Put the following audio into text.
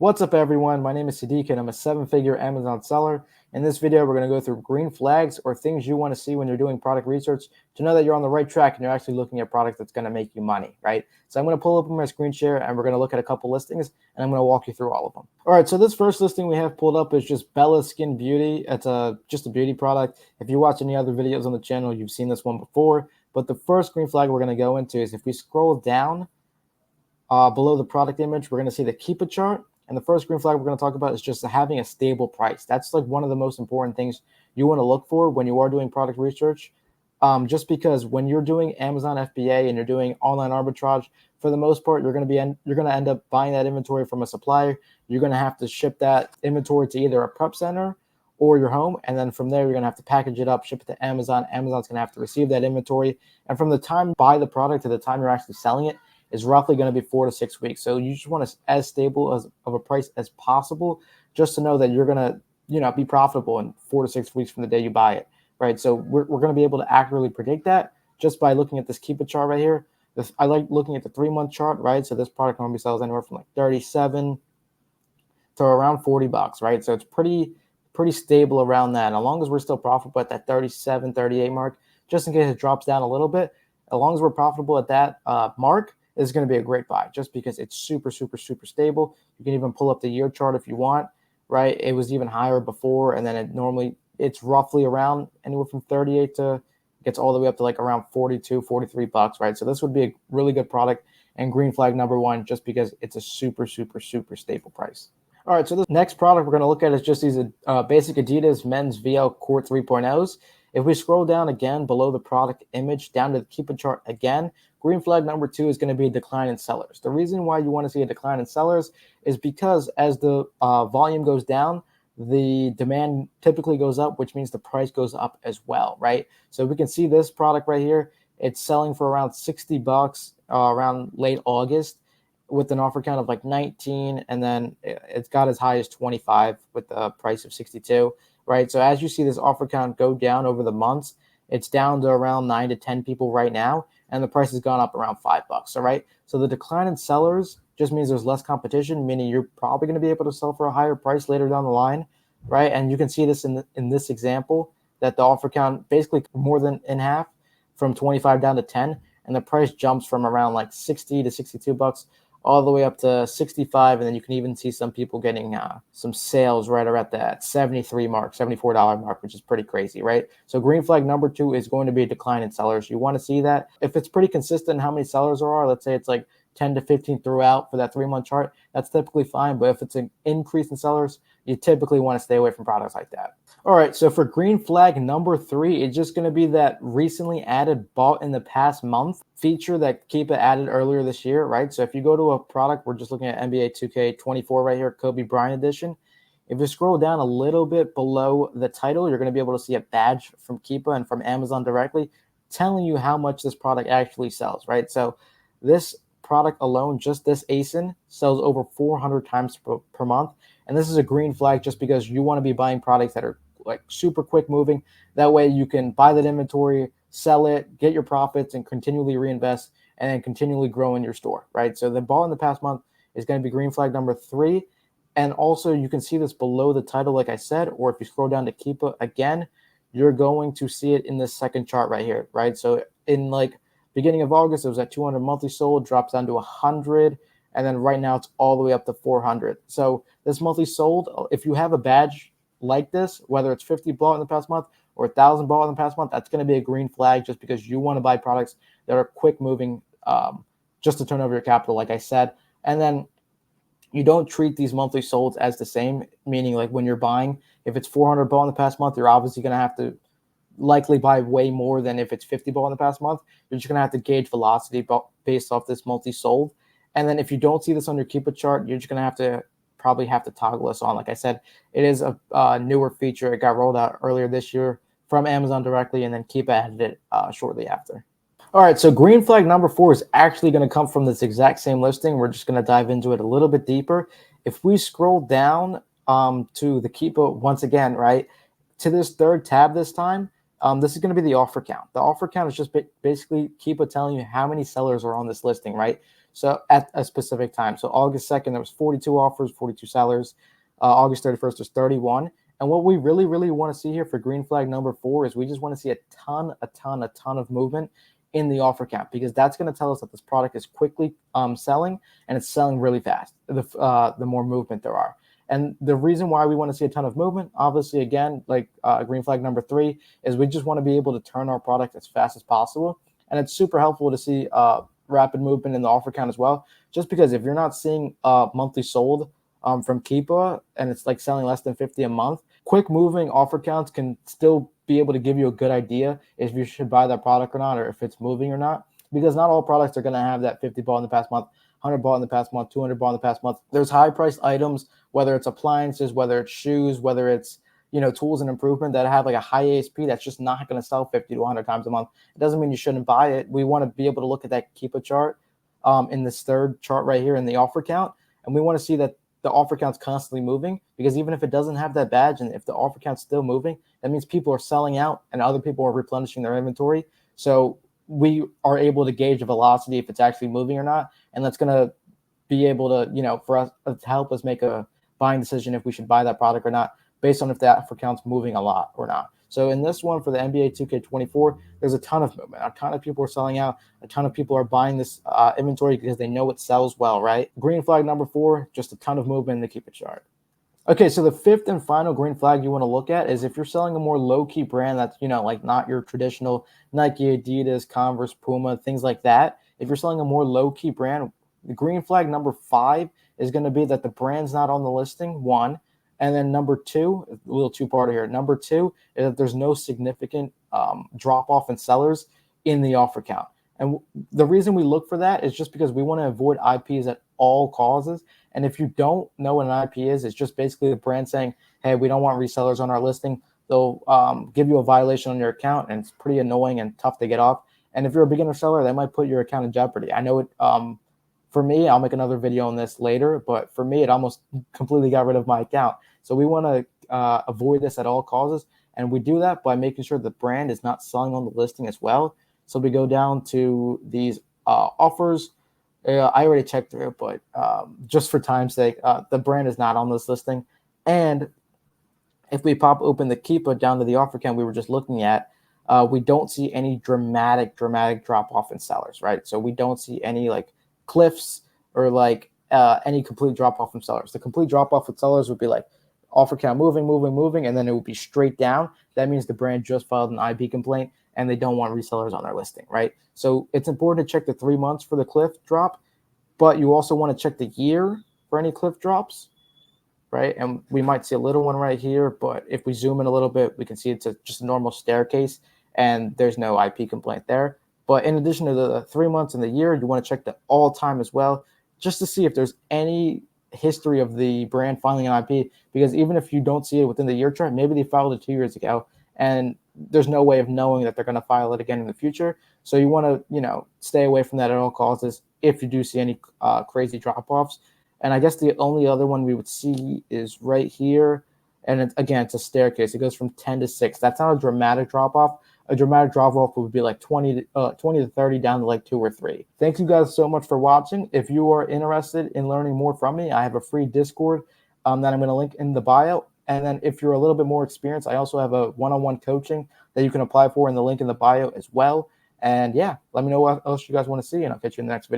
What's up, everyone? My name is Sadiq, and I'm a seven-figure Amazon seller. In this video, we're going to go through green flags or things you want to see when you're doing product research to know that you're on the right track and you're actually looking at product that's going to make you money, right? So I'm going to pull up my screen share, and we're going to look at a couple listings, and I'm going to walk you through all of them. All right, so this first listing we have pulled up is just Bella Skin Beauty. It's just a beauty product. If you watch any other videos on the channel, you've seen this one before. But the first green flag we're going to go into is if we scroll down below the product image, we're going to see the Keep It chart. And the first green flag we're going to talk about is just having a stable price. That's like one of the most important things you want to look for when you are doing product research. Just because when you're doing Amazon FBA and you're doing online arbitrage, for the most part, you're going to end up buying that inventory from a supplier. You're going to have to ship that inventory to either a prep center or your home, and then from there you're going to have to package it up, ship it to Amazon. Amazon's going to have to receive that inventory, and from the time you buy the product to the time you're actually selling it is roughly going to be 4 to 6 weeks. So you just want as stable of a price as possible, just to know that you're going to, be profitable in 4 to 6 weeks from the day you buy it, right? So we're going to be able to accurately predict that just by looking at this Keep It chart right here. I like looking at the 3-month chart, right? So this product normally sells anywhere from like 37 to around $40, right? So it's pretty stable around that. And as long as we're still profitable at that 37, 38 mark, just in case it drops down a little bit, as long as we're profitable at that mark, is going to be a great buy just because it's super stable. You can even pull up the year chart if you want, right? It was even higher before, and then it's roughly around anywhere from 38 to gets all the way up to like around 42, $43, right? So this would be a really good product and green flag number one just because it's a super stable price. All right, so the next product we're going to look at is just these basic Adidas men's VL Court 3.0s. If we scroll down again below the product image, down to the Keep It chart again, green flag number 2 is going to be a decline in sellers. The reason why you want to see a decline in sellers is because as the volume goes down, the demand typically goes up, which means the price goes up as well, right? So we can see this product right here. It's selling for around $60 around late August with an offer count of like 19, and then it's got as high as 25 with a price of 62. Right, so as you see this offer count go down over the months, it's down to around 9 to 10 people right now, and the price has gone up around $5. All right, so the decline in sellers just means there's less competition, meaning you're probably going to be able to sell for a higher price later down the line, right? And you can see this in this example that the offer count basically more than in half, from 25 down to 10, and the price jumps from around like 60 to $62 all the way up to 65, and then you can even see some people getting some sales right around that $73 mark, $74 mark, which is pretty crazy, right? So green flag number 2 is going to be a decline in sellers. You want to see that. If it's pretty consistent in how many sellers there are, let's say it's like 10 to 15 throughout for that 3-month chart, that's typically fine. But if it's an increase in sellers, you typically want to stay away from products like that. All right, so for green flag number 3, it's just going to be that recently added bought in the past month feature that Keep It added earlier this year, right? So if you go to a product, we're just looking at NBA 2K24 right here, Kobe Bryant edition. If you scroll down a little bit below the title, you're going to be able to see a badge from Keepa and from Amazon directly telling you how much this product actually sells, right? So this product alone, just this ASIN, sells over 400 times per month. And this is a green flag just because you want to be buying products that are like super quick moving. That way you can buy that inventory, sell it, get your profits, and continually reinvest and then continually grow in your store, right? So the ball in the past month is going to be green flag number 3. And also you can see this below the title, like I said, or if you scroll down to Keep It again, you're going to see it in this second chart right here, right? So in like beginning of August, it was at 200 monthly sold, drops down to 100, and then right now it's all the way up to 400. So this monthly sold, if you have a badge like this, whether it's 50 bought in the past month or 1,000 bought in the past month, that's going to be a green flag just because you want to buy products that are quick moving, just to turn over your capital, like I said. And then you don't treat these monthly solds as the same, meaning like when you're buying, if it's 400 bought in the past month, you're obviously going to have to likely buy way more than if it's 50 bought in the past month. You're just going to have to gauge velocity based off this multi-sold. And then if you don't see this on your Keep It chart, you're just going to probably have to toggle this on. Like I said, it is a newer feature. It got rolled out earlier this year from Amazon directly, and then Keep It added it shortly after. All right, so green flag number 4 is actually going to come from this exact same listing. We're just going to dive into it a little bit deeper. If we scroll down to the Keep It once again, right, to this third tab this time, this is going to be the offer count. The offer count is just basically Keep It telling you how many sellers are on this listing, right? So at a specific time. So August 2nd, there was 42 offers, 42 sellers. August 31st, there's 31. And what we really, really want to see here for green flag number 4 is we just want to see a ton of movement in the offer count, because that's going to tell us that this product is quickly selling, and it's selling really fast, the more movement there are. And the reason why we want to see a ton of movement, obviously, again, like green flag number 3, is we just want to be able to turn our product as fast as possible. And it's super helpful to see rapid movement in the offer count as well, just because if you're not seeing monthly sold from Keepa and it's like selling less than 50 a month, quick moving offer counts can still be able to give you a good idea if you should buy that product or not, or if it's moving or not, because not all products are going to have that 50 bought in the past month, 100 bought in the past month, 200 bought in the past month. There's high priced items, whether it's appliances, whether it's shoes, whether it's tools and improvement, that have like a high ASP that's just not going to sell 50 to 100 times a month. It doesn't mean you shouldn't buy it. We want to be able to look at that Keepa chart in this third chart right here in the offer count, and we want to see that the offer count's constantly moving, because even if it doesn't have that badge and if the offer count's still moving, that means people are selling out and other people are replenishing their inventory. So we are able to gauge the velocity if it's actually moving or not, and that's going to be able to, for us to help us make a buying decision if we should buy that product or not, based on if the offer count's moving a lot or not. So in this one for the NBA 2K24, there's a ton of movement. A ton of people are selling out. A ton of people are buying this inventory because they know it sells well, right? Green flag number 4, just a ton of movement in the Keepa chart. Okay, so the 5th and final green flag you want to look at is if you're selling a more low-key brand that's, like not your traditional Nike, Adidas, Converse, Puma, things like that. If you're selling a more low-key brand, the green flag number 5 is going to be that the brand's not on the listing, 1. And then number 2, a little two-parter here. Number 2 is that there's no significant drop-off in sellers in the offer count. And the reason we look for that is just because we want to avoid IPs at all causes. And if you don't know what an IP is, it's just basically the brand saying, hey, we don't want resellers on our listing. They'll give you a violation on your account, and it's pretty annoying and tough to get off. And if you're a beginner seller, they might put your account in jeopardy. I know it. For me, I'll make another video on this later, but for me, it almost completely got rid of my account. So we want to avoid this at all causes, and we do that by making sure the brand is not selling on the listing as well. So we go down to these offers. I already checked through it, but just for time's sake, the brand is not on this listing. And if we pop open the Keepa down to the offer count we were just looking at, we don't see any dramatic drop off in sellers, right? So we don't see any like cliffs or like any complete drop off from sellers. The complete drop off with sellers would be like offer count moving, and then it would be straight down. That means the brand just filed an IP complaint and they don't want resellers on their listing, right? So it's important to check the 3 months for the cliff drop, but you also want to check the year for any cliff drops, right? And we might see a little one right here, but if we zoom in a little bit, we can see it's just a normal staircase and there's no IP complaint there. But in addition to the 3 months and the year, you want to check the all time as well, just to see if there's any history of the brand filing an IP, because even if you don't see it within the year chart, maybe they filed it 2 years ago and there's no way of knowing that they're going to file it again in the future. So you want to, stay away from that at all costs if you do see any crazy drop-offs. And I guess the only other one we would see is right here. And again, it's a staircase. It goes from 10 to 6. That's not a dramatic drop-off. A dramatic drop-off would be like 20 to 30 down to like 2 or 3. Thank you guys so much for watching. If you are interested in learning more from me, I have a free Discord that I'm going to link in the bio. And then if you're a little bit more experienced, I also have a one-on-one coaching that you can apply for in the link in the bio as well. And yeah, let me know what else you guys want to see, and I'll catch you in the next video.